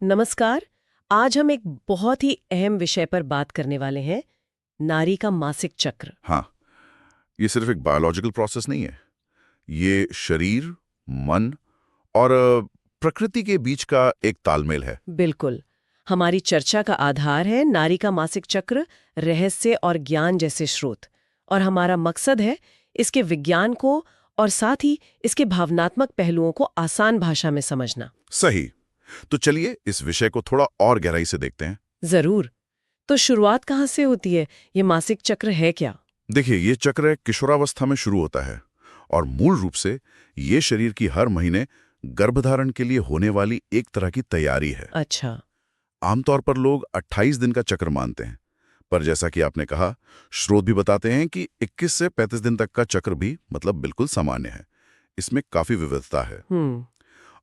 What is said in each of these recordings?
नमस्कार। आज हम एक बहुत ही अहम विषय पर बात करने वाले हैं, नारी का मासिक चक्र। हाँ, ये सिर्फ एक बायोलॉजिकल प्रोसेस नहीं है। ये शरीर, मन और प्रकृति के बीच का एक तालमेल है। बिल्कुल। हमारी चर्चा का आधार है नारी का मासिक चक्र, रहस्य और ज्ञान जैसे स्रोत। और हमारा मकसद है इसके विज्ञान को और साथ ही इसके भावनात्मक पहलुओं को आसान भाषा में समझना। सही। तो चलिए इस विषय को थोड़ा और गहराई से देखते हैं। जरूर। तो शुरुआत कहाँ से होती है? ये मासिक चक्र है क्या? देखिए, ये चक्र किशोरावस्था में शुरू होता है और मूल रूप से ये शरीर की हर महीने गर्भधारण के लिए होने वाली एक तरह की तैयारी है। अच्छा। आमतौर पर लोग 28 दिन का चक्र मानते हैं, पर जैसा कि आपने कहा, स्रोत भी बताते हैं कि 21 से 35 दिन तक का चक्र भी मतलब बिल्कुल सामान्य है। इसमें काफी विविधता है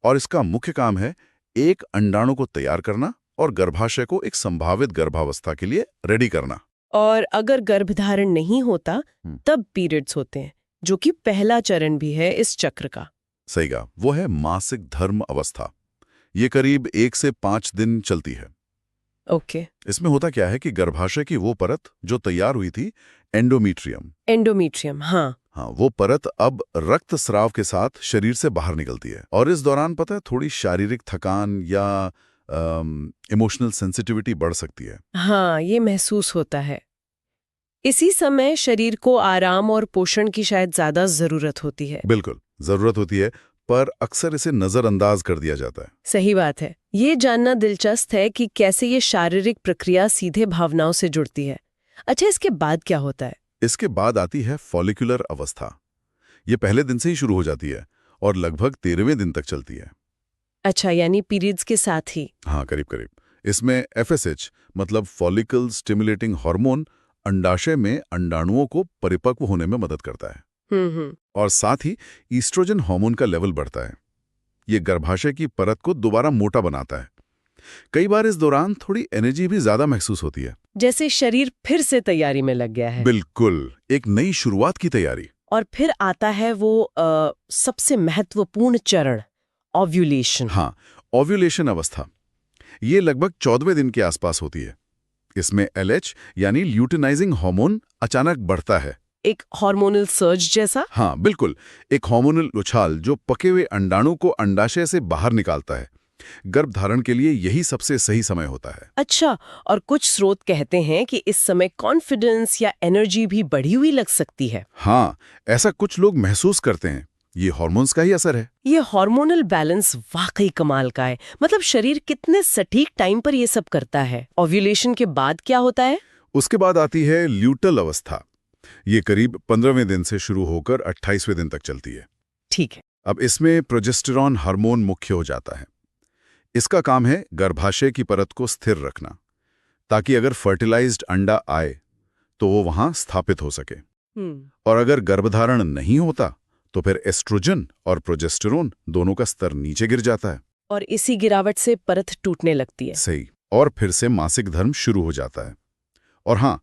और इसका मुख्य काम है एक अंडाणु को तैयार करना और गर्भाशय को एक संभावित गर्भावस्था के लिए रेडी करना। और अगर गर्भधारण नहीं होता तब पीरियड्स होते हैं, जो कि पहला चरण भी है इस चक्र का। सही कहा, वो है मासिक धर्म अवस्था। ये करीब 1 से 5 दिन चलती है। ओके। इसमें होता क्या है कि गर्भाशय की वो परत जो तैयार हुई थी, एंडोमीट्रियम, हाँ। हाँ, वो परत अब रक्त स्राव के साथ शरीर से बाहर निकलती है और इस दौरान पता है थोड़ी शारीरिक थकान या इमोशनल सेंसिटिविटी बढ़ सकती है। हाँ, ये महसूस होता है। इसी समय शरीर को आराम और पोषण की शायद ज्यादा जरूरत होती है। बिल्कुल जरूरत होती है, पर अक्सर इसे नजरअंदाज कर दिया जाता है। सही बात है। ये जानना दिलचस्प है कि कैसे ये शारीरिक प्रक्रिया सीधे भावनाओं से जुड़ती है। अच्छा, इसके बाद क्या होता है? इसके बाद आती है फॉलिकुलर अवस्था। ये पहले दिन से ही शुरू हो जाती है और लगभग 13वें दिन तक चलती है। अच्छा, यानी पीरियड्स के साथ ही? हाँ, करीब करीब। इसमें FSH मतलब फॉलिकल स्टिमुलेटिंग हार्मोन अंडाशय में अंडाणुओं को परिपक्व होने में मदद करता है और साथ ही ईस्ट्रोजन हार्मोन का लेवल बढ़ता है। ये गर्भाशय की परत को दोबारा मोटा बनाता है। कई बार इस दौरान थोड़ी एनर्जी भी ज्यादा महसूस होती है, जैसे शरीर फिर से तैयारी में लग गया है। बिल्कुल, एक नई शुरुआत की तैयारी। और फिर आता है वो सबसे महत्वपूर्ण चरण, ओव्यूलेशन। हाँ, ओव्यूलेशन अवस्था। ये लगभग 14वें दिन के आसपास होती है। इसमें LH यानी ल्यूटिनाइजिंग हार्मोन अचानक बढ़ता है। एक हार्मोनल सर्ज जैसा? हाँ, बिल्कुल, एक हार्मोनल उछाल जो पके हुए अंडाणु को अंडाशय से बाहर निकालता है। गर्भधारण के लिए यही सबसे सही समय होता है। अच्छा, और कुछ स्रोत कहते हैं कि इस समय कॉन्फिडेंस या एनर्जी भी बढ़ी हुई लग सकती है। हाँ, ऐसा कुछ लोग महसूस करते हैं। ये हार्मोन्स का ही असर है। ये हार्मोनल बैलेंस वाकई कमाल का है। मतलब शरीर कितने सटीक टाइम पर ये सब करता है। ओव्यूलेशन के बाद क्या होता है? उसके बाद आती है ल्यूटल अवस्था। ये करीब 15वें दिन से शुरू होकर 28वें दिन तक चलती है। ठीक है। अब इसमें प्रोजेस्टेरॉन हार्मोन मुख्य हो जाता है। इसका काम है गर्भाशय की परत को स्थिर रखना, ताकि अगर फर्टिलाइज्ड अंडा आए तो वो वहां स्थापित हो सके। और अगर गर्भधारण नहीं होता तो फिर एस्ट्रोजन और प्रोजेस्टेरोन दोनों का स्तर नीचे गिर जाता है और इसी गिरावट से परत टूटने लगती है। सही। और फिर से मासिक धर्म शुरू हो जाता है। और हाँ,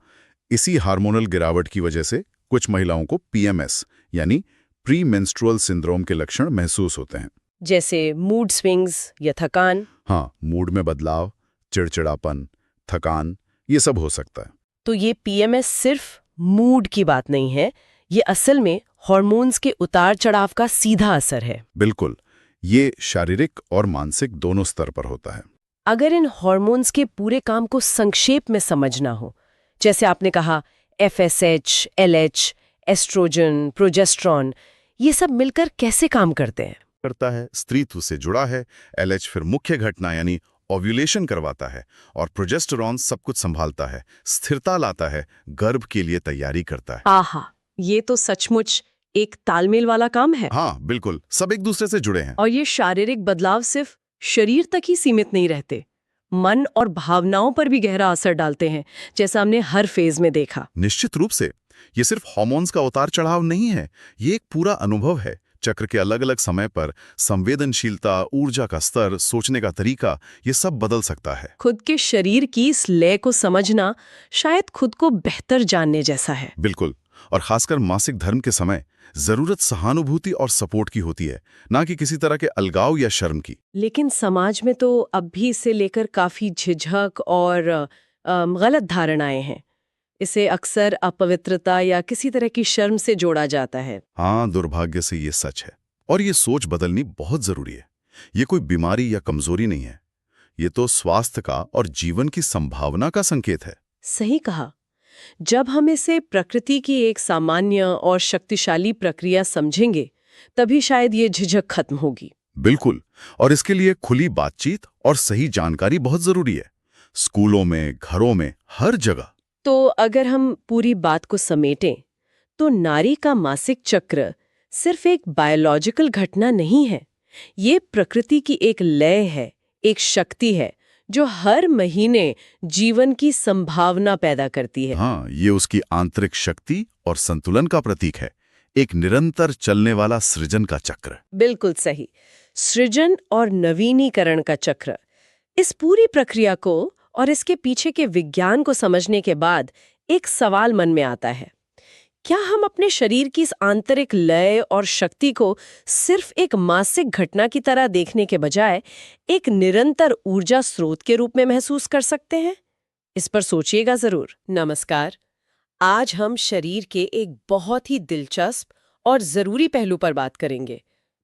इसी हार्मोनल गिरावट की वजह से कुछ महिलाओं को PMS यानी प्री मेंस्ट्रुअल सिंड्रोम के लक्षण महसूस होते हैं, जैसे मूड स्विंग्स या थकान। हाँ, मूड में बदलाव, चिड़चिड़ापन, थकान, ये सब हो सकता है। तो ये PMS सिर्फ मूड की बात नहीं है, ये असल में हार्मोन्स के उतार चढ़ाव का सीधा असर है। बिल्कुल, ये शारीरिक और मानसिक दोनों स्तर पर होता है। अगर इन हार्मोन्स के पूरे काम को संक्षेप में समझना हो, जैसे आपने कहा FSH, LH, एस्ट्रोजन, प्रोजेस्ट्रॉन, ये सब मिलकर कैसे काम करते हैं? करता है, स्त्रीत्व से जुड़ा है। LH फिर मुख्य घटना यानी ओव्यूलेशन करवाता है और प्रोजेस्टेरॉन सब कुछ संभालता है, स्थिरता लाता है, गर्भ के लिए तैयारी करता है। आहा, ये तो सचमुच एक तालमेल वाला काम है। हाँ, बिल्कुल, सब एक दूसरे से जुड़े हैं। और ये शारीरिक बदलाव सिर्फ शरीर तक ही सीमित नहीं रहते, मन और भावनाओं पर भी गहरा असर डालते हैं, जैसा हमने हर फेज में देखा। निश्चित रूप से, ये सिर्फ हार्मोन्स का उतार चढ़ाव नहीं है, ये एक पूरा अनुभव है। चक्र के अलग अलग समय पर संवेदनशीलता, ऊर्जा का स्तर, सोचने का तरीका, ये सब बदल सकता है। खुद के शरीर की इस लय को समझना शायद खुद को बेहतर जानने जैसा है। बिल्कुल, और खासकर मासिक धर्म के समय जरूरत सहानुभूति और सपोर्ट की होती है, ना कि किसी तरह के अलगाव या शर्म की। लेकिन समाज में तो अब भी इसे लेकर काफी झिझक और गलत धारणाएं हैं। इसे अक्सर अपवित्रता या किसी तरह की शर्म से जोड़ा जाता है। हाँ, दुर्भाग्य से ये सच है और ये सोच बदलनी बहुत जरूरी है। ये कोई बीमारी या कमजोरी नहीं है, ये तो स्वास्थ्य का और जीवन की संभावना का संकेत है। सही कहा। जब हम इसे प्रकृति की एक सामान्य और शक्तिशाली प्रक्रिया समझेंगे, तभी शायद ये झिझक खत्म होगी। बिल्कुल, और इसके लिए खुली बातचीत और सही जानकारी बहुत जरूरी है, स्कूलों में, घरों में, हर जगह। तो अगर हम पूरी बात को समेटें, तो नारी का मासिक चक्र सिर्फ एक बायोलॉजिकल घटना नहीं है। ये प्रकृति की एक लय है, एक शक्ति है जो हर महीने जीवन की संभावना पैदा करती है। हाँ, ये उसकी आंतरिक शक्ति और संतुलन का प्रतीक है, एक निरंतर चलने वाला सृजन का चक्र। बिल्कुल सही, सृजन और नवीनीकरण का चक्र। इस पूरी प्रक्रिया को और इसके पीछे के विज्ञान को समझने के बाद एक सवाल मन में आता है, क्या हम अपने शरीर की इस आंतरिक लय और शक्ति को सिर्फ एक मासिक घटना की तरह देखने के बजाय एक निरंतर ऊर्जा स्रोत के रूप में महसूस कर सकते हैं? इस पर सोचिएगा जरूर। नमस्कार, आज हम शरीर के एक बहुत ही दिलचस्प और जरूरी पहलू पर बात करेंगे,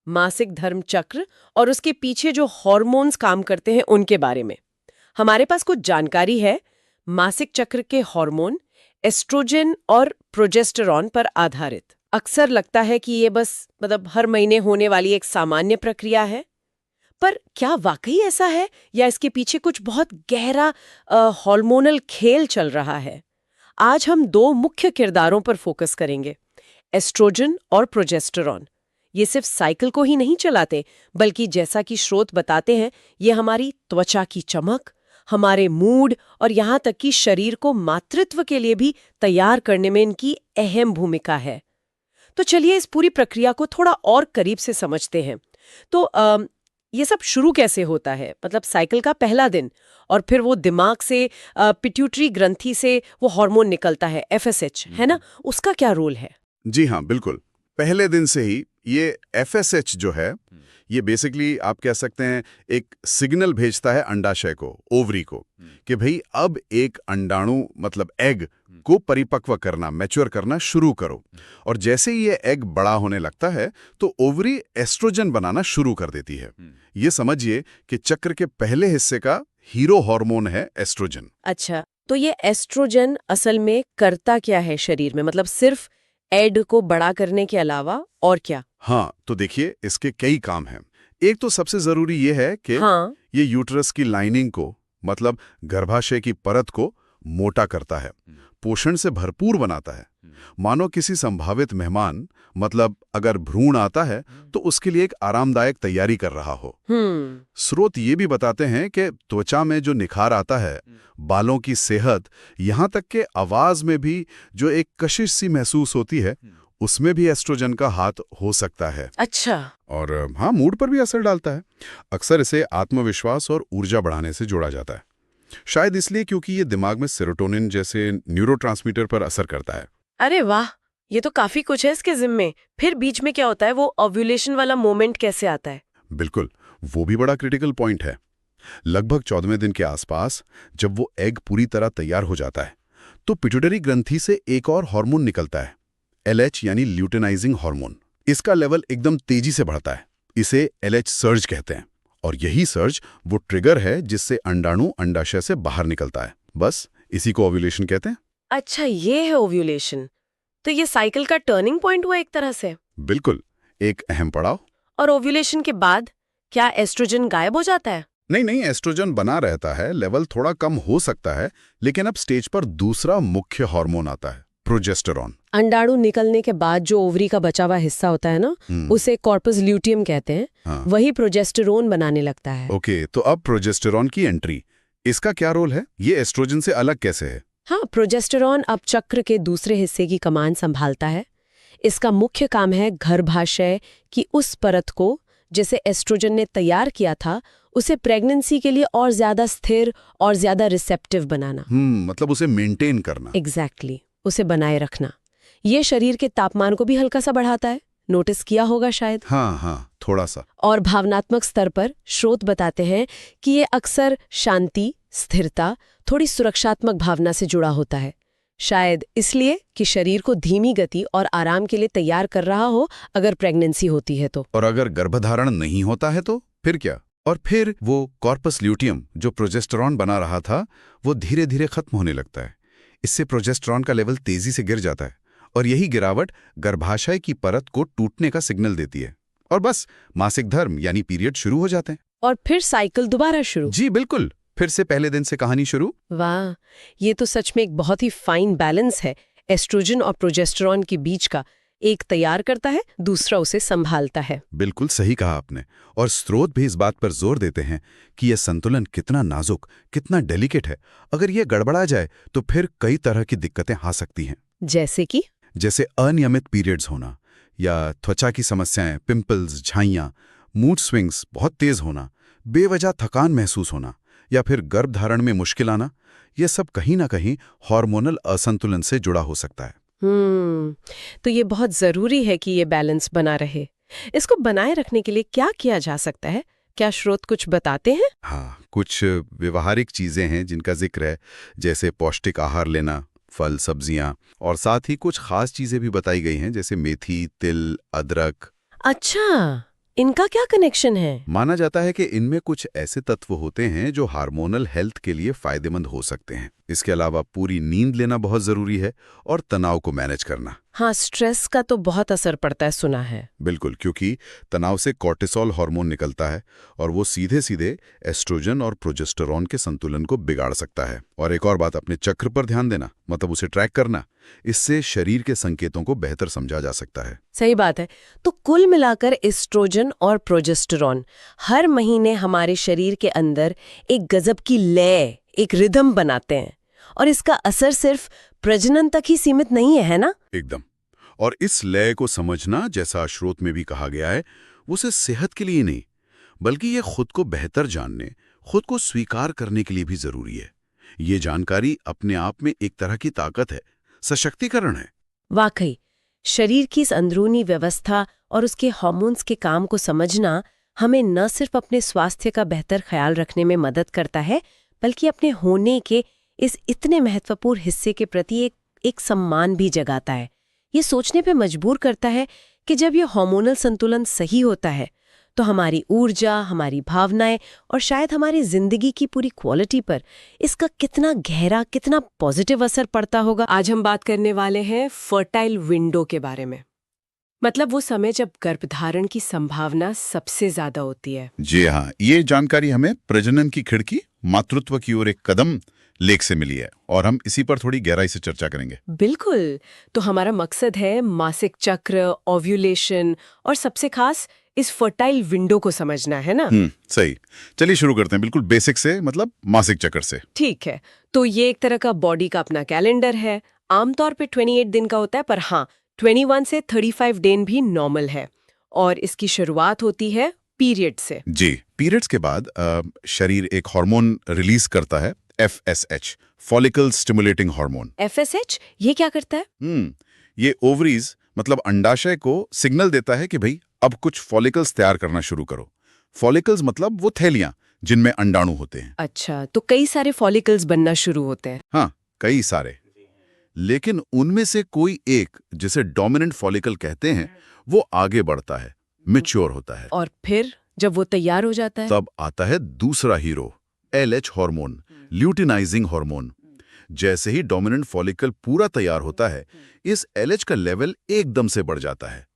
मासिक धर्म चक्र और उसके पीछे जो हार्मोन्स काम करते हैं उनके बारे में। हमारे पास कुछ जानकारी है मासिक चक्र के हार्मोन एस्ट्रोजन और प्रोजेस्टेरॉन पर आधारित। अक्सर लगता है कि ये बस हर महीने होने वाली एक सामान्य प्रक्रिया है, पर क्या वाकई ऐसा है या इसके पीछे कुछ बहुत गहरा हार्मोनल खेल चल रहा है? आज हम दो मुख्य किरदारों पर फोकस करेंगे, एस्ट्रोजन और प्रोजेस्टेरॉन। ये सिर्फ साइकिल को ही नहीं चलाते, बल्कि जैसा कि स्रोत बताते हैं, ये हमारी त्वचा की चमक, हमारे मूड और यहाँ तक कि शरीर को मातृत्व के लिए भी तैयार करने में इनकी अहम भूमिका है। तो चलिए इस पूरी प्रक्रिया को थोड़ा और करीब से समझते हैं। तो ये सब शुरू कैसे होता है? साइकिल का पहला दिन, और फिर वो दिमाग से पिट्यूटरी ग्रंथि से वो हार्मोन निकलता है, FSH, है ना? उसका क्या रोल है? जी हाँ, बिल्कुल। पहले दिन से ही ये FSH जो है, ये बेसिकली आप कह सकते हैं एक सिग्नल भेजता है अंडाशय को, ओवरी को, कि भाई अब एक अंडाणु एग को परिपक्व करना, मैच्योर करना शुरू करो। और जैसे ही ये एग बड़ा होने लगता है तो ओवरी एस्ट्रोजन बनाना शुरू कर देती है। ये समझिए कि चक्र के पहले हिस्से का हीरो हार्मोन है एस्ट्रोजन। अच्छा, तो ये एस्ट्रोजन असल में करता क्या है शरीर में? सिर्फ एग को बड़ा करने के अलावा और क्या? हाँ, तो देखिए इसके कई काम हैं। एक तो सबसे जरूरी ये है कि ये यूट्रस की लाइनिंग को, गर्भाशय की परत को मोटा करता है, पोषण से भरपूर बनाता है। मानो किसी संभावित मेहमान, अगर भ्रूण आता है तो उसके लिए एक आरामदायक तैयारी कर रहा हो। स्रोत ये भी बताते हैं कि त्वचा में जो निखार आता है, बालों की सेहत, यहाँ तक के आवाज में भी जो एक कशिश सी महसूस होती है, उसमें भी एस्ट्रोजन का हाथ हो सकता है। अच्छा। और हाँ, मूड पर भी असर डालता है। अक्सर इसे आत्मविश्वास और ऊर्जा बढ़ाने से जोड़ा जाता है, शायद इसलिए क्योंकि ये दिमाग में सेरोटोनिन जैसे न्यूरोट्रांसमीटर पर असर करता है। अरे वाह, ये तो काफी कुछ है इसके जिम्मे। फिर बीच में क्या होता है? वो ओव्यूलेशन वाला मोमेंट कैसे आता है? बिल्कुल, वो भी बड़ा क्रिटिकल पॉइंट है। लगभग 14वें दिन के आसपास जब वो एग पूरी तरह तैयार हो जाता है तो पिट्यूटरी ग्रंथि से एक और हार्मोन निकलता है, LH यानी ल्यूटेनाइजिंग हार्मोन। इसका लेवल एकदम तेजी से बढ़ता है। इसे LH सर्ज कहते हैं, और यही सर्ज वो ट्रिगर है जिससे अंडाणु अंडाशय से बाहर निकलता है। बस इसी को ओव्यूलेशन कहते हैं। अच्छा, ये है ओव्यूलेशन। तो ये साइकिल का टर्निंग पॉइंट हुआ एक तरह से। बिल्कुल, एक अहम पड़ाव। और ओव्यूलेशन के बाद क्या एस्ट्रोजन गायब हो जाता है? नहीं, एस्ट्रोजन बना रहता है, लेवल थोड़ा कम हो सकता है, लेकिन अब स्टेज पर दूसरा मुख्य हार्मोन आता है, प्रोजेस्टेरॉन। अंडाणु निकलने के बाद जो ओवरी का बचा हुआ हिस्सा होता है ना, उसे कॉर्पस ल्यूटियम कहते हैं। हाँ। वही प्रोजेस्टेरोन बनाने लगता है। ओके, तो अब प्रोजेस्टेरॉन की एंट्री, इसका क्या रोल है? ये एस्ट्रोजन से अलग कैसे है? हाँ, प्रोजेस्टेरॉन अब चक्र के दूसरे हिस्से की कमान संभालता है। इसका मुख्य काम है गर्भाशय की उस परत को, जिसे एस्ट्रोजन ने तैयार किया था, उसे प्रेगनेंसी के लिए और ज्यादा स्थिर और ज्यादा रिसेप्टिव बनाना। उसे मेंटेन करना। एग्जैक्टली, उसे बनाए रखना। ये शरीर के तापमान को भी हल्का सा बढ़ाता है, नोटिस किया होगा शायद। हाँ, थोड़ा सा। और भावनात्मक स्तर पर स्रोत बताते हैं कि ये अक्सर शांति, स्थिरता, थोड़ी सुरक्षात्मक भावना से जुड़ा होता है। शायद इसलिए कि शरीर को धीमी गति और आराम के लिए तैयार कर रहा हो अगर प्रेगनेंसी होती है तो। और अगर गर्भधारण नहीं होता है तो फिर क्या? और फिर वो कॉर्पस ल्यूटियम जो प्रोजेस्टेरॉन बना रहा था, वो धीरे धीरे खत्म होने लगता है। इससे प्रोजेस्टेरॉन का लेवल तेजी से गिर जाता है और यही गिरावट गर्भाशय की परत को टूटने का सिग्नल देती है और बस मासिक धर्म यानी पीरियड शुरू हो जाते हैं। और फिर साइकिल दोबारा शुरू। जी बिल्कुल, फिर से पहले दिन से कहानी शुरू। वाह, ये तो सच में एक बहुत ही फाइन बैलेंस है एस्ट्रोजन और प्रोजेस्टेरॉन के बीच का। एक तैयार करता है, दूसरा उसे संभालता है। बिल्कुल सही कहा आपने। और स्रोत भी इस बात पर जोर देते हैं कि यह संतुलन कितना नाजुक, कितना डेलिकेट है। अगर यह गड़बड़ा जाए तो फिर कई तरह की दिक्कतें आ सकती हैं। जैसे अनियमित पीरियड्स होना, या त्वचा की समस्याएं, पिंपल्स, झाइयां, मूड स्विंग्स बहुत तेज होना, बेवजह थकान महसूस होना, या फिर गर्भधारण में मुश्किल आना। यह सब कहीं ना कहीं हार्मोनल असंतुलन से जुड़ा हो सकता है। तो ये बहुत जरूरी है कि ये बैलेंस बना रहे। इसको बनाए रखने के लिए क्या किया जा सकता है? क्या स्रोत कुछ बताते हैं? हाँ, कुछ व्यवहारिक चीजें हैं जिनका जिक्र है, जैसे पौष्टिक आहार लेना, फल, सब्जियां, और साथ ही कुछ खास चीजें भी बताई गई हैं, जैसे मेथी, तिल, अदरक। अच्छा, इनका क्या कनेक्शन है? माना जाता है कि इनमें कुछ ऐसे तत्व होते हैं जो हार्मोनल हेल्थ के लिए फायदेमंद हो सकते हैं। इसके अलावा पूरी नींद लेना बहुत जरूरी है और तनाव को मैनेज करना। हाँ, स्ट्रेस का तो बहुत असर पड़ता है, सुना है। बिल्कुल, क्योंकि तनाव से कॉर्टिसोल हार्मोन निकलता है और वो सीधे सीधे एस्ट्रोजन और प्रोजेस्टेरॉन के संतुलन को बिगाड़ सकता है। और एक और बात, अपने चक्र पर ध्यान देना, मतलब उसे ट्रैक करना। इससे शरीर के संकेतों को बेहतर समझा जा सकता है। सही बात है। तो कुल मिलाकर एस्ट्रोजन और प्रोजेस्टेरॉन हर महीने हमारे शरीर के अंदर एक गजब की लय, एक रिदम बनाते हैं, और इसका असर सिर्फ प्रजनन तक ही सीमित नहीं है ना? एकदम। और इस लय को समझना, जैसा स्रोत में भी कहा गया है, वो सिर्फ सेहत के लिए नहीं, बल्कि ये खुद को बेहतर जानने, खुद को स्वीकार करने के लिए भी जरूरी है। ये जानकारी अपने आप में एक तरह की ताकत है, सशक्तिकरण है। वाकई, शरीर की इस अंदरूनी व्यवस्था और उसके हार्मोन्स के काम को समझना हमें न सिर्फ अपने स्वास्थ्य का बेहतर ख्याल रखने में मदद करता है, बल्कि अपने होने के इस इतने महत्वपूर्ण हिस्से के प्रति एक सम्मान भी जगाता है। ये सोचने पे मजबूर करता है कि जब ये हार्मोनल संतुलन सही होता है तो हमारी ऊर्जा, हमारी भावनाएं और शायद हमारी जिंदगी की पूरी क्वालिटी पर इसका कितना गहरा, कितना पॉजिटिव असर पड़ता होगा। आज हम बात करने वाले हैं फर्टाइल विंडो के बारे में, मतलब वो समय जब गर्भधारण की संभावना सबसे ज्यादा होती है। जी हाँ, ये जानकारी हमें प्रजनन की खिड़की, मातृत्व की ओर एक कदम लेख से मिली है और हम इसी पर थोड़ी गहराई से चर्चा करेंगे। बिल्कुल। तो हमारा मकसद है मासिक चक्र, ओव्यूलेशन और सबसे खास इस फर्टाइल विंडो को समझना, है ना? सही। चलिए शुरू करते हैं, बिल्कुल बेसिक से, मतलब मासिक चक्र से। ठीक है। तो ये एक तरह का बॉडी का अपना कैलेंडर है। आमतौर पे 28 दिन का होता है, पर हाँ, 21 से 35 दिन भी नॉर्मल है। और इसकी शुरुआत होती है पीरियड से। जी, पीरियड्स के बाद शरीर एक हार्मोन रिलीज करता है, FSH, follicle stimulating hormone. FSH ये क्या करता है? ये ओवरीज, मतलब अंडाशय को सिग्नल देता है कि भाई अब कुछ फॉलिकल्स तैयार करना शुरू करो। फॉलिकल्स मतलब वो थैलियां जिनमें अंडाणु होते हैं। अच्छा, तो कई सारे फॉलिकल्स बनना शुरू होते हैं। हाँ, कई सारे। लेकिन उनमें से कोई एक, जिसे डोमिनेंट फॉलिकल कहते हैं, वो आगे बढ़ता है, मैच्योर होता है। और फिर जब वो तैयार हो जाता है, तब आता है दूसरा hero, LH hormone, luteinizing hormone. जैसे ही डोमिनेंट फॉलिकल पूरा तैयार होता है, इस LH का लेवल एकदम से बढ़ जाता है।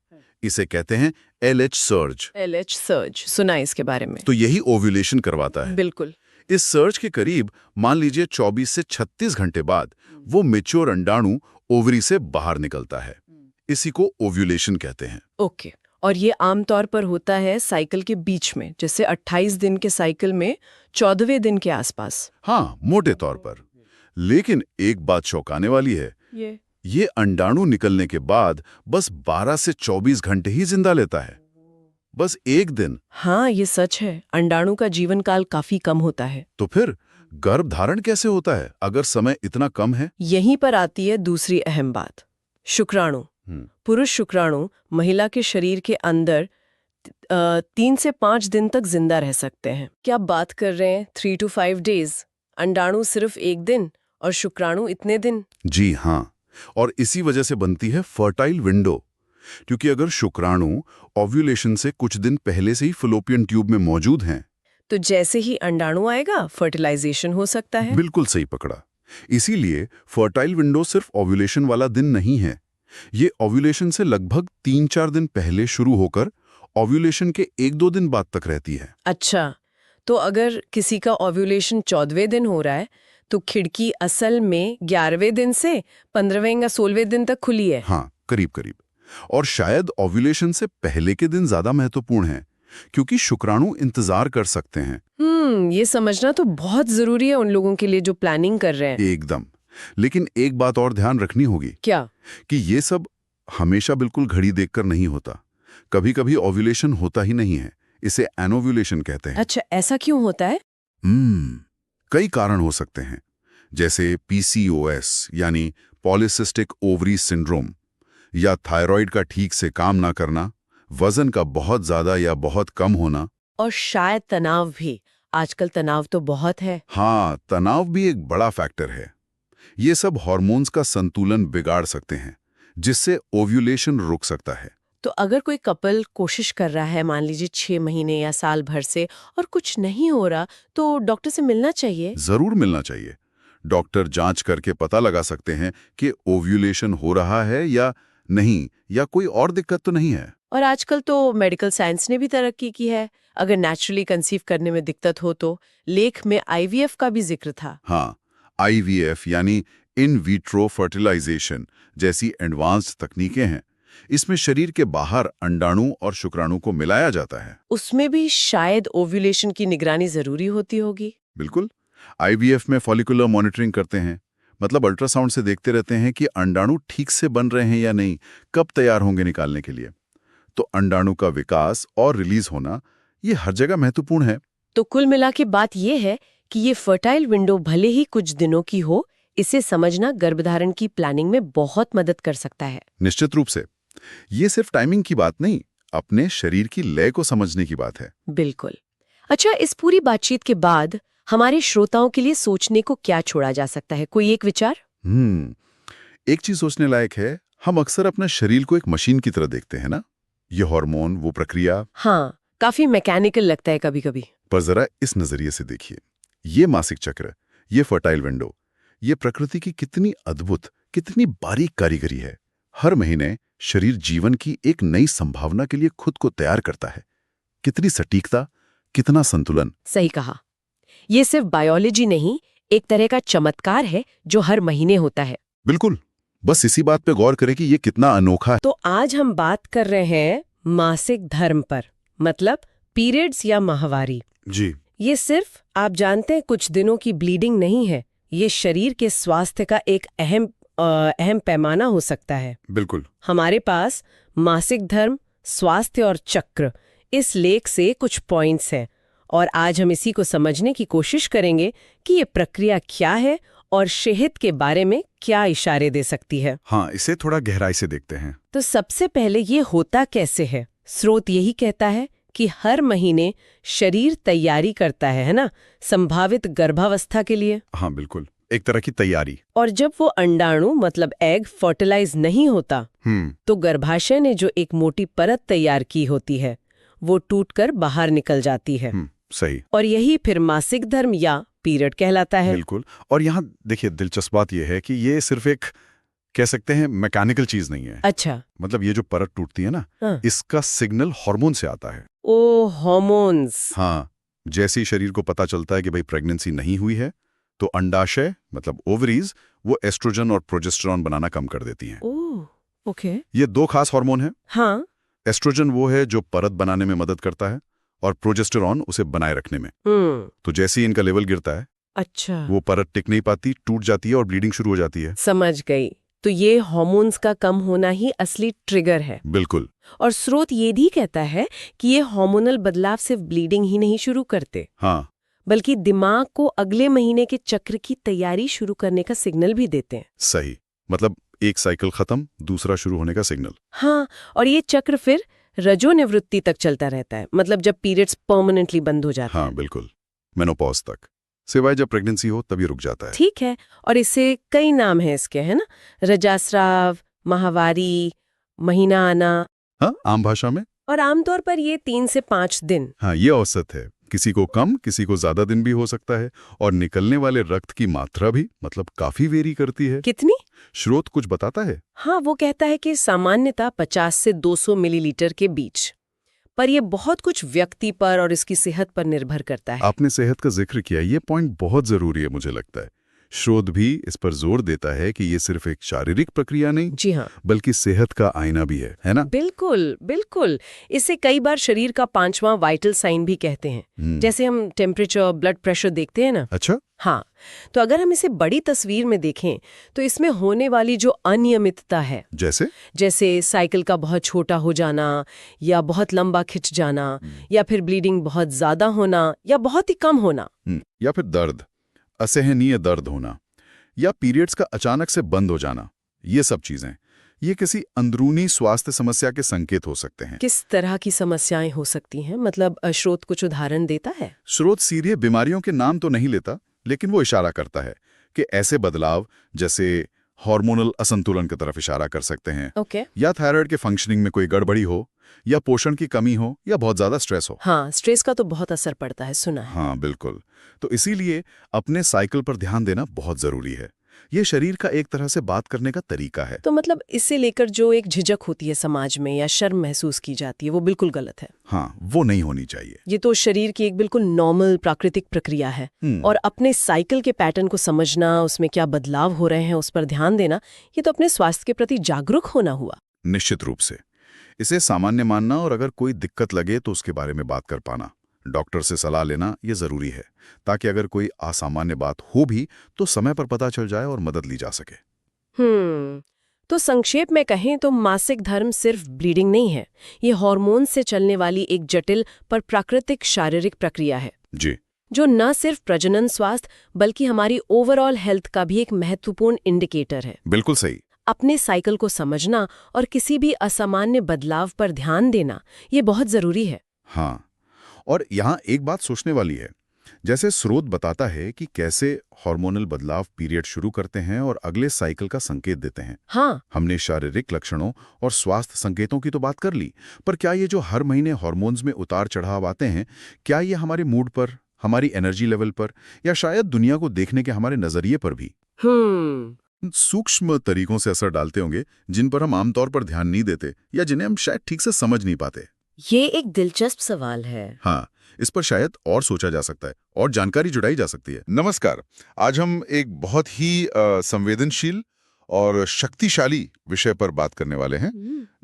इसे कहते हैं LH सर्ज। LH सर्ज सुना है इसके बारे में। तो यही ओव्यूलेशन करवाता है। बिल्कुल। इस सर्ज के करीब मान लीजिए 24 से 36 घंटे बाद वो मैच्योर अंडाणु ओवरी से बाहर निकलता है। इसी को ओव्यूलेशन कहते हैं। ओके। और ये आमतौर पर होता है साइकिल के बीच में, जैसे 28 दिन के साइकिल में 14वें दिन के आसपास। हाँ, मोटे तौर पर। लेकिन एक बात चौंकाने वाली है, ये अंडाणु निकलने के बाद बस 12 से 24 घंटे ही जिंदा लेता है, बस एक दिन। हाँ, ये सच है। अंडाणु का जीवन काल काफी कम होता है। तो फिर गर्भधारण कैसे होता है अगर समय इतना कम है? यहीं पर आती है दूसरी अहम बात, शुक्राणु। पुरुष शुक्राणु महिला के शरीर के अंदर 3 से 5 दिन तक जिंदा रह सकते हैं। क्या आप बात कर रहे हैं 3 to 5 डेज? अंडाणु सिर्फ 1 दिन और शुक्राणु इतने दिन? जी हाँ, और इसी वजह से बनती है फर्टाइल विंडो। क्योंकि अगर शुक्राणु ओव्यूलेशन से कुछ दिन पहले से ही फलोपियन ट्यूब में मौजूद हैं, तो जैसे ही अंडाणु आएगा फर्टिलाइजेशन हो सकता है। बिल्कुल सही पकड़ा। इसीलिए फर्टाइल विंडो सिर्फ ओव्यूलेशन वाला दिन नहीं है। ये ओव्यूलेशन से लगभग 3-4 दिन पहले शुरू होकर ओव्यूलेशन के 1-2 दिन बाद तक रहती है। अच्छा, तो अगर किसी का ओव्यूलेशन 14वें दिन हो रहा है तो खिड़की असल में 11वें दिन से 15वें या 16वें दिन तक खुली है। हाँ, करीब करीब। और शायद ओव्यूलेशन से पहले के दिन ज्यादा महत्वपूर्ण है, क्योंकि शुक्राणु इंतजार कर सकते हैं। ये समझना तो बहुत जरूरी है उन लोगों के लिए जो प्लानिंग कर रहे हैं। एकदम। लेकिन एक बात और ध्यान रखनी होगी। क्या? कि ये सब हमेशा बिल्कुल घड़ी देखकर नहीं होता। कभी कभी ओव्यूलेशन होता ही नहीं है, इसे एनोव्यूलेशन कहते हैं। अच्छा, ऐसा क्यों होता है? कई कारण हो सकते हैं, जैसे PCOS यानी पॉलीसिस्टिक ओवरी सिंड्रोम, या थायराइड का ठीक से काम ना करना, वजन का बहुत ज्यादा या बहुत कम होना, और शायद तनाव भी। आजकल तनाव तो बहुत है। हाँ, तनाव भी एक बड़ा फैक्टर है। ये सब हार्मोन्स का संतुलन बिगाड़ सकते हैं, जिससे ओव्यूलेशन रुक सकता है। तो अगर कोई कपल कोशिश कर रहा है, मान लीजिए 6 महीने या साल भर से, और कुछ नहीं हो रहा, तो डॉक्टर से मिलना चाहिए? जरूर मिलना चाहिए। डॉक्टर जांच करके पता लगा सकते हैं कि ओव्यूलेशन हो रहा है या नहीं, या कोई और दिक्कत तो नहीं है। और आजकल तो मेडिकल साइंस ने भी तरक्की की है। अगर नेचुरली कंसीव करने में दिक्कत हो तो लेख में IVF का भी जिक्र था। हाँ, IVF यानी इन विट्रो फर्टिलाइजेशन जैसी एडवांस्ड तकनीकें हैं। इसमें शरीर के बाहर अंडाणु और शुक्राणु को मिलाया जाता है। उसमें भी शायद ओव्यूलेशन की निगरानी जरूरी होती होगी। बिल्कुल। IVF में फॉलिकुलर मॉनिटरिंग करते हैं, मतलब अल्ट्रासाउंड से देखते रहते हैं कि अंडाणु ठीक से बन रहे हैं या नहीं, कब तैयार होंगे निकालने के लिए। तो अंडाणु का विकास और रिलीज होना ये हर जगह महत्वपूर्ण है। तो कुल मिला के बात यह है कि ये फर्टाइल विंडो भले ही कुछ दिनों की हो, इसे समझना गर्भधारण की प्लानिंग में बहुत मदद कर सकता है। निश्चित रूप से। ये सिर्फ टाइमिंग की बात नहीं, अपने शरीर की लय को समझने की बात है। बिल्कुल। अच्छा, इस पूरी बातचीत के बाद हमारे श्रोताओं के लिए सोचने को क्या छोड़ा जा सकता है? कोई एक विचार? एक चीज सोचने लायक है। हम अक्सर अपने शरीर को एक मशीन की तरह देखते हैं ना, ये हार्मोन, वो प्रक्रिया। हाँ, काफी मैकेनिकल लगता है कभी कभी। पर जरा इस नजरिए से देखिए, ये मासिक चक्र, ये फर्टाइल विंडो, ये प्रकृति की कितनी अद्भुत, कितनी बारीक कारीगरी है। हर महीने शरीर जीवन की एक नई संभावना के लिए खुद को तैयार करता है। कितनी सटीकता, कितना संतुलन। सही कहा। ये सिर्फ बायोलॉजी नहीं, एक तरह का चमत्कार है जो हर महीने होता है। बिल्कुल। बस इसी बात पे गौर करें कि ये कितना अनोखा है। तो आज हम बात कर रहे हैं मासिक धर्म पर, मतलब पीरियड्स या माहवारी। जी। ये सिर्फ, आप जानते हैं, कुछ दिनों की ब्लीडिंग नहीं है। ये शरीर के स्वास्थ्य का एक अहम पैमाना हो सकता है। बिल्कुल। हमारे पास मासिक धर्म, स्वास्थ्य और चक्र, इस लेख से कुछ पॉइंट्स हैं, और आज हम इसी को समझने की कोशिश करेंगे कि ये प्रक्रिया क्या है और सेहत के बारे में क्या इशारे दे सकती है। हाँ, इसे थोड़ा गहराई से देखते हैं। तो सबसे पहले ये होता कैसे है? स्रोत यही कहता है कि हर महीने शरीर तैयारी करता है ना, संभावित गर्भावस्था के लिए। हाँ बिल्कुल, एक तरह की तैयारी। और जब वो अंडाणु मतलब एग फर्टिलाइज नहीं होता, तो गर्भाशय ने जो एक मोटी परत तैयार की होती है वो टूटकर बाहर निकल जाती है। सही। और यही फिर मासिक धर्म या पीरियड कहलाता है। बिल्कुल। और यहाँ देखिए, दिलचस्प बात यह है कि ये सिर्फ एक, कह सकते हैं, मैकेनिकल चीज नहीं है। अच्छा। मतलब ये जो परत टूटती है ना, हाँ। इसका सिग्नल हार्मोन से आता है। ओ, हार्मोन्स। हाँ, जैसे ही शरीर को पता चलता है कि भाई प्रेगनेंसी नहीं हुई है, तो अंडाशय मतलब ओवरीज वो एस्ट्रोजन और प्रोजेस्टेरॉन बनाना कम कर देती हैं। ओह, ओके। ये दो खास हार्मोन हैं। हाँ। एस्ट्रोजन वो है जो परत बनाने में मदद करता है, और प्रोजेस्टेरॉन उसे बनाए रखने में। तो जैसे ही इनका लेवल गिरता है, अच्छा, वो परत टिक नहीं पाती, टूट जाती है और ब्लीडिंग शुरू हो जाती है। समझ गई। तो ये हार्मोन्स का कम होना ही असली ट्रिगर है। बिल्कुल। और स्रोत ये भी कहता है कि ये हार्मोनल बदलाव सिर्फ ब्लीडिंग ही नहीं शुरू करते, हाँ, बल्कि दिमाग को अगले महीने के चक्र की तैयारी शुरू करने का सिग्नल भी देते हैं। सही। मतलब एक साइकिल खत्म, दूसरा शुरू होने का सिग्नल। हाँ, और ये चक्र फिर रजोनिवृत्ति तक चलता रहता है, मतलब जब पीरियड्स परमानेंटली बंद हो जाते हाँ हैं। बिल्कुल, मेनोपॉज तक। सिवाय जब प्रेगनेंसी हो तभी रुक जाता है। ठीक है, और इससे कई नाम हैं इसके, है ना? रजास्राव, माहवारी, महीना आना, हाँ, आम भाषा में। और आमतौर पर ये 3 से 5 दिन। हाँ, ये औसत है। किसी को कम, किसी को ज्यादा दिन भी हो सकता है। और निकलने वाले रक्त की मात्रा भी मतलब काफी वेरी करती है। कितनी? स्रोत कुछ बताता है? हाँ, वो कहता है कि सामान्यतः 50 से 200 मिलीलीटर के बीच, पर ये बहुत कुछ व्यक्ति पर और इसकी सेहत पर निर्भर करता है। आपने सेहत का जिक्र किया, ये पॉइंट बहुत जरूरी है मुझे लगता है। शोध भी इस पर जोर देता है कि ये सिर्फ एक शारीरिक प्रक्रिया नहीं, जी हाँ, बल्कि सेहत का आईना भी है ना? बिल्कुल बिल्कुल। इसे कई बार शरीर का 5वां वाइटल साइन भी कहते हैं। जैसे हम टेम्परेचर, ब्लड प्रेशर देखते हैं ना। अच्छा। हाँ, तो अगर हम इसे बड़ी तस्वीर में देखें तो इसमें होने वाली जो अनियमितता है, जैसे साइकिल का बहुत छोटा हो जाना, या बहुत लंबा खिंच जाना, या फिर ब्लीडिंग बहुत ज्यादा होना, या बहुत ही कम होना, या फिर दर्द, असहनीय दर्द होना, या पीरियड्स का अचानक से बंद हो जाना, ये सब चीजें ये किसी अंदरूनी स्वास्थ्य समस्या के संकेत हो सकते हैं। किस तरह की समस्याएं हो सकती हैं? मतलब स्रोत कुछ उदाहरण देता है? स्रोत सीधे बीमारियों के नाम तो नहीं लेता, लेकिन वो इशारा करता है कि ऐसे बदलाव जैसे हार्मोनल असंतुलन की तरफ इशारा कर सकते हैं। ओके। या थायराइड के फंक्शनिंग में कोई गड़बड़ी हो, या पोषण की कमी हो, या बहुत ज्यादा स्ट्रेस हो। हाँ, स्ट्रेस का तो बहुत असर पड़ता है, सुना है। हाँ बिल्कुल। तो इसीलिए अपने साइकिल पर ध्यान देना बहुत जरूरी है। ये शरीर का एक तरह से बात करने का तरीका है। तो मतलब इससे लेकर जो एक झिझक होती है समाज में या शर्म महसूस की जाती है, वो बिल्कुल गलत है। हाँ, वो नहीं होनी चाहिए। ये तो शरीर की एक बिल्कुल नॉर्मल प्राकृतिक प्रक्रिया है। और अपने साइकिल के पैटर्न को समझना, उसमें क्या बदलाव हो रहे हैं उस पर ध्यान देना, ये तो अपने स्वास्थ्य के प्रति जागरूक होना हुआ। निश्चित रूप से इसे सामान्य मानना, और अगर कोई दिक्कत लगे तो उसके बारे में बात कर पाना, डॉक्टर से सलाह लेना ये जरूरी है, ताकि अगर कोई असामान्य बात हो भी तो समय पर पता चल जाए और मदद ली जा सके। तो संक्षेप में कहें तो मासिक धर्म सिर्फ ब्लीडिंग नहीं है, ये हार्मोन से चलने वाली एक जटिल पर प्राकृतिक शारीरिक प्रक्रिया है जी, जो न सिर्फ प्रजनन स्वास्थ्य बल्कि हमारी ओवरऑल हेल्थ का भी एक महत्वपूर्ण इंडिकेटर है। बिल्कुल सही। अपने साइकिल को समझना और किसी भी असामान्य बदलाव पर ध्यान देना ये बहुत जरूरी है। हाँ, और यहाँ एक बात सोचने वाली है। जैसे स्रोत बताता है कि कैसे हार्मोनल बदलाव पीरियड शुरू करते हैं और अगले साइकिल का संकेत देते हैं। हाँ, हमने शारीरिक लक्षणों और स्वास्थ्य संकेतों की तो बात कर ली, पर क्या ये जो हर महीने हार्मोन्स में उतार चढ़ाव आते हैं, क्या ये हमारे मूड पर, हमारी एनर्जी लेवल पर, या शायद दुनिया को देखने के हमारे नजरिए पर भी सूक्ष्म तरीकों से असर डालते होंगे, जिन पर हम आमतौर पर ध्यान नहीं देते या जिन्हें हम शायद ठीक से समझ नहीं पाते? ये एक दिलचस्प सवाल है। हाँ, इस पर शायद और सोचा जा सकता है और जानकारी जुटाई जा सकती है। नमस्कार, आज हम एक बहुत ही संवेदनशील और शक्तिशाली विषय पर बात करने वाले हैं,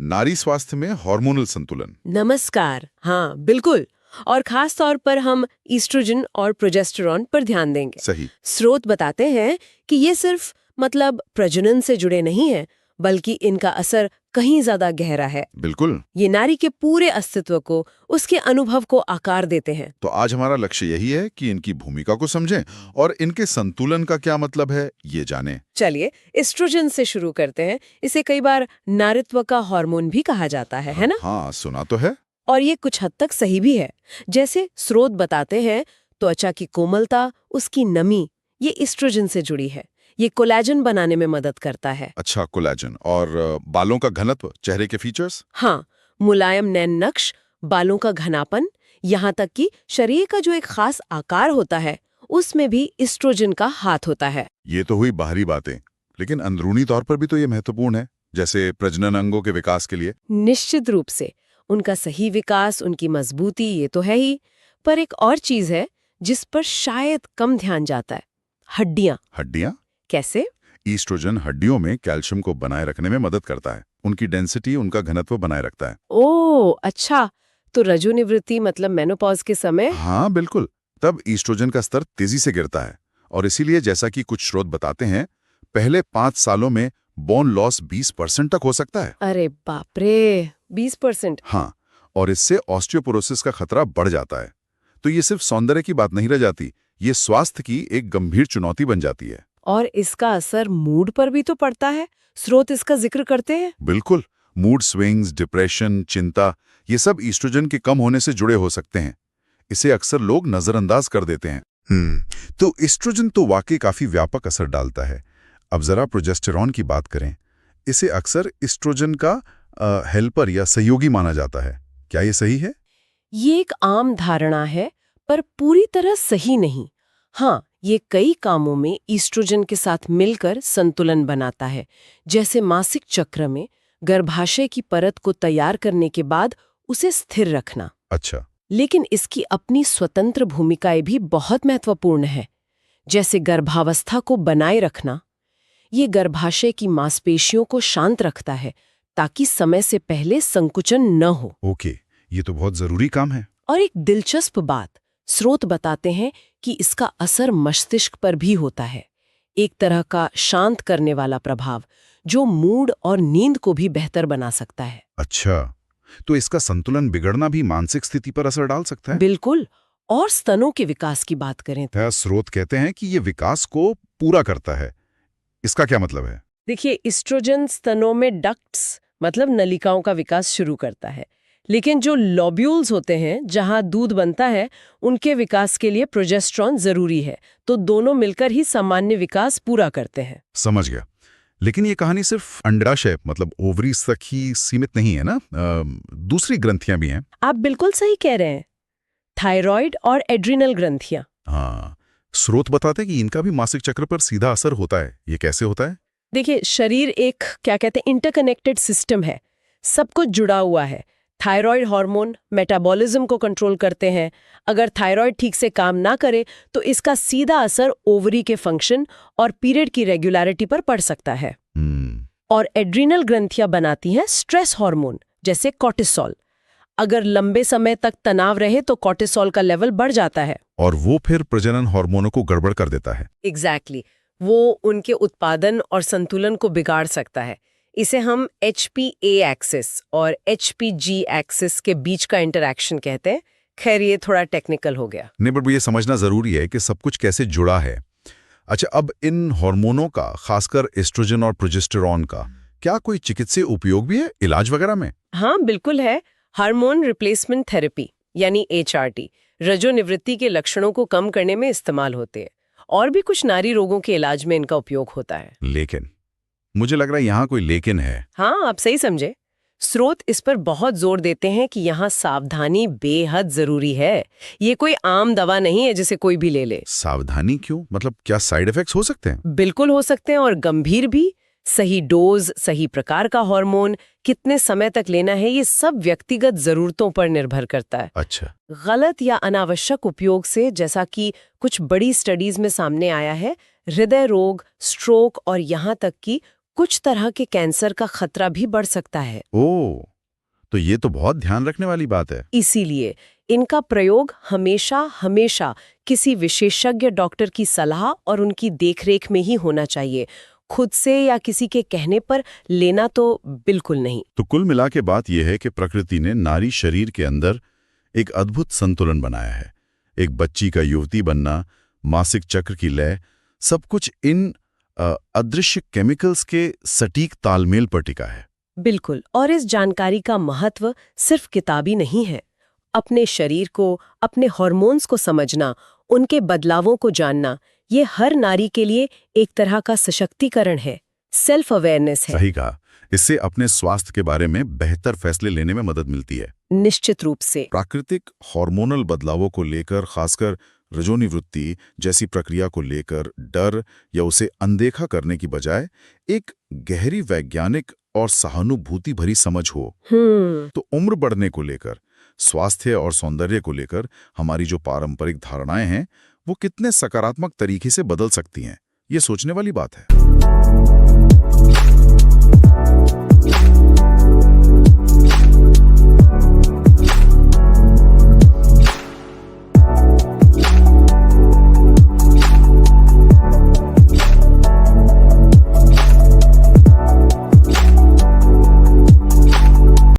नारी स्वास्थ्य में हार्मोनल संतुलन। नमस्कार। हाँ बिल्कुल, और खास तौर पर हम ईस्ट्रोजन और प्रोजेस्टेरॉन पर ध्यान देंगे। सही। स्रोत बताते हैं कि ये सिर्फ मतलब प्रजनन से जुड़े नहीं है, बल्कि इनका असर कहीं ज्यादा गहरा है। बिल्कुल। ये नारी के पूरे अस्तित्व को, उसके अनुभव को आकार देते हैं। तो आज हमारा लक्ष्य यही है कि इनकी भूमिका को समझें और इनके संतुलन का क्या मतलब है ये जानें। चलिए एस्ट्रोजन से शुरू करते हैं। इसे कई बार नारीत्व का हार्मोन भी कहा जाता है ना? हाँ, सुना तो है। और ये कुछ हद तक सही भी है। जैसे स्रोत बताते हैं, त्वचा की कोमलता, उसकी नमी, ये एस्ट्रोजन से जुड़ी है। ये कोलेजन बनाने में मदद करता है। अच्छा, कोलेजन। और बालों का घनत्व, चेहरे के फीचर्स? हाँ, मुलायम नैन नक्श, बालों का घनापन, यहाँ तक कि शरीर का जो एक खास आकार होता है, उसमें भी एस्ट्रोजन का हाथ होता है। ये तो हुई बाहरी बातें, लेकिन अंदरूनी तौर पर भी तो ये महत्वपूर्ण है, जैसे प्रजनन अंगों के विकास के लिए। निश्चित रूप से उनका सही विकास, उनकी मजबूती, ये तो है ही, पर एक और चीज है जिस पर शायद कम ध्यान जाता है, हड्डियां। हड्डियां कैसे? ईस्ट्रोजन हड्डियों में कैल्शियम को बनाए रखने में मदद करता है, उनकी डेंसिटी, उनका घनत्व बनाए रखता है। ओह अच्छा, तो रजोनिवृत्ति मतलब मेनोपॉज के समय? हाँ बिल्कुल, तब ईस्ट्रोजन का स्तर तेजी से गिरता है, और इसीलिए जैसा कि कुछ स्रोत बताते हैं, पहले 5 सालों में बोन लॉस 20% तक हो सकता है। अरे बाप रे, 20%? हाँ, और इससे ऑस्टियोपोरोसिस का खतरा बढ़ जाता है। तो ये सिर्फ सौंदर्य की बात नहीं रह जाती, ये स्वास्थ्य की एक गंभीर चुनौती बन जाती है। और इसका असर मूड पर भी तो पड़ता है, स्रोत इसका जिक्र करते हैं। बिल्कुल। मूड स्विंग्स, डिप्रेशन, चिंता, ये सब ईस्ट्रोजन के कम होने से जुड़े हो सकते हैं। इसे अक्सर लोग नजरअंदाज कर देते हैं। तो ईस्ट्रोजन तो वाकई काफी व्यापक असर डालता है। अब जरा प्रोजेस्टेरॉन की बात करें। इसे अक्सर ईस्ट्रोजन का हेल्पर या सहयोगी माना जाता है। क्या ये सही है? ये एक आम धारणा है, पर पूरी तरह सही नहीं। हाँ, ये कई कामों में ईस्ट्रोजन के साथ मिलकर संतुलन बनाता है, जैसे मासिक चक्र में गर्भाशय की परत को तैयार करने के बाद उसे स्थिर रखना। अच्छा। लेकिन इसकी अपनी स्वतंत्र भूमिकाएं भी बहुत महत्वपूर्ण है, जैसे गर्भावस्था को बनाए रखना। ये गर्भाशय की मांसपेशियों को शांत रखता है ताकि समय से पहले संकुचन न हो। ओके, ये तो बहुत जरूरी काम है। और एक दिलचस्प बात, स्रोत बताते हैं कि इसका असर मस्तिष्क पर भी होता है, एक तरह का शांत करने वाला प्रभाव जो मूड और नींद को भी बेहतर बना सकता है। अच्छा, तो इसका संतुलन बिगड़ना भी मानसिक स्थिति पर असर डाल सकता है? बिल्कुल। और स्तनों के विकास की बात करें तो स्रोत कहते हैं कि ये विकास को पूरा करता है। इसका क्या मतलब है? देखिए, ईस्ट्रोजन स्तनों में डक्ट्स मतलब नलिकाओं का विकास शुरू करता है, लेकिन जो लॉब्यूल्स होते हैं जहां दूध बनता है, उनके विकास के लिए प्रोजेस्टेरॉन जरूरी है। तो दोनों मिलकर ही सामान्य विकास पूरा करते हैं। समझ गया। लेकिन ये कहानी सिर्फ अंडाशय मतलब ओवरीज तक ही सीमित नहीं है ना? दूसरी ग्रंथियां भी हैं। आप बिल्कुल सही कह रहे हैं। थायराइड और एड्रिनल ग्रंथियां। हाँ, स्रोत बताते हैं कि इनका भी मासिक चक्र पर सीधा असर होता है। ये कैसे होता है? देखिए, शरीर एक क्या कहते हैं इंटरकनेक्टेड सिस्टम है, सब कुछ जुड़ा हुआ है। थायराइड हार्मोन मेटाबॉलिज्म को कंट्रोल करते हैं। अगर थायराइड ठीक से काम ना करे तो इसका सीधा असर ओवरी के फंक्शन और पीरियड की रेगुलरिटी पर पड़ सकता है। और एड्रिनल ग्रंथियां बनाती हैं स्ट्रेस हार्मोन जैसे कॉर्टिसोल। अगर लंबे समय तक तनाव रहे तो कॉर्टिसोल का लेवल बढ़ जाता है और वो फिर प्रजनन हार्मोनों को गड़बड़ कर देता है। एग्जैक्टली वो उनके उत्पादन और संतुलन को बिगाड़ सकता है। इसे हम HPA एक्सिस और HPG एक्सिस के बीच का इंटरैक्शन कहते हैं। खैर, ये थोड़ा टेक्निकल हो गया। नहीं, पर ये समझना जरूरी है कि सब कुछ कैसे जुड़ा है। अच्छा, अब इन हार्मोनों का, खासकर एस्ट्रोजन और प्रोजेस्टेरॉन का, क्या कोई चिकित्सीय उपयोग भी है इलाज वगैरह में? हाँ, बिल्कुल है। हार्मोन रिप्लेसमेंट थेरेपी यानी HRT रजोनिवृत्ति के लक्षणों को कम करने में इस्तेमाल होते हैं। और भी कुछ नारी रोगों के इलाज में इनका उपयोग होता है। लेकिन मुझे लग रहा है यहाँ कोई लेकिन है। हाँ, आप सही समझे। स्रोत इस पर बहुत जोर देते हैं कि यहाँ सावधानी बेहद जरूरी है। ये कोई आम दवा नहीं है जिसे कोई भी ले ले। सावधानी क्यों? मतलब क्या साइड इफेक्ट्स हो सकते हैं? बिल्कुल हो सकते हैं, और गंभीर भी। सही डोज, सही प्रकार का हार्मोन, कितने समय तक लेना है, ये सब व्यक्तिगत जरूरतों पर निर्भर करता है। अच्छा। गलत या अनावश्यक उपयोग से, जैसा कि कुछ बड़ी स्टडीज में सामने आया है, हृदय रोग, स्ट्रोक और यहाँ तक कि कुछ तरह के कैंसर का खतरा भी बढ़ सकता है। ओह, तो ये तो बहुत ध्यान रखने वाली बात है। इसीलिए इनका प्रयोग हमेशा किसी विशेषज्ञ डॉक्टर की सलाह और उनकी देखरेख में ही होना चाहिए। खुद से या किसी के कहने पर लेना तो बिल्कुल नहीं। तो कुल मिला के बात यह है कि प्रकृति ने नारी शरीर के अंदर एक अद्भुत संतुलन बनाया है। एक बच्ची का युवती बनना, मासिक चक्र की लय, सब कुछ इन अदृश्य केमिकल्स के सटीक तालमेल पर टिका है। बिल्कुल। और इस जानकारी का महत्व सिर्फ किताबी नहीं है। अपने शरीर को, अपने हार्मोन्स को समझना, उनके बदलावों को जानना, ये हर नारी के लिए एक तरह का सशक्तिकरण है, सेल्फ अवेयरनेस है। सही कहा। इससे अपने स्वास्थ्य के बारे में बेहतर फैसले लेने में मदद मिलती है। निश्चित रूप से। प्राकृतिक हार्मोनल बदलावों को लेकर, खासकर रजोनिवृत्ति जैसी प्रक्रिया को लेकर डर या उसे अनदेखा करने की बजाय एक गहरी वैज्ञानिक और सहानुभूति भरी समझ हो, तो उम्र बढ़ने को लेकर, स्वास्थ्य और सौंदर्य को लेकर हमारी जो पारंपरिक धारणाएं हैं वो कितने सकारात्मक तरीके से बदल सकती हैं, ये सोचने वाली बात है।